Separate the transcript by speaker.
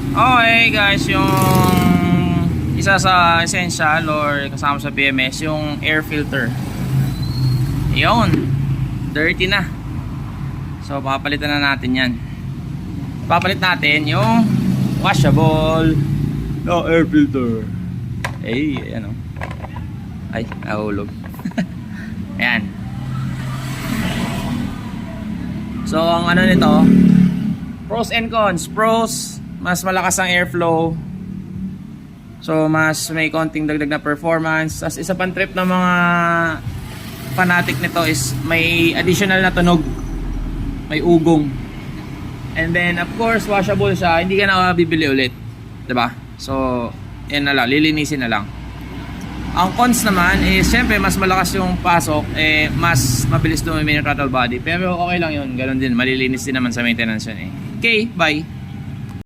Speaker 1: Okay guys, yung isa sa essential or kasama sa PMS, yung air filter. Yun, dirty na. So papalitan na natin yan. Papalit natin yung washable no air filter. Ayan o. Ay, nahulog. Ayan. So ang ano nito, pros and cons. Pros, mas malakas ang airflow. So mas may konting dagdag na performance. As isa pang trip ng mga fanatic nito is may additional na tunog. May ugong. And then of course washable siya, hindi ka na bibili ulit, 'di ba? So yan na lang, lilinisin na lang. Ang cons naman is syempre mas malakas yung pasok, mas mabilis dumumi yung throttle body. Pero okay lang yun, ganoon din, malilinis din naman sa maintenance yun eh. Okay, bye.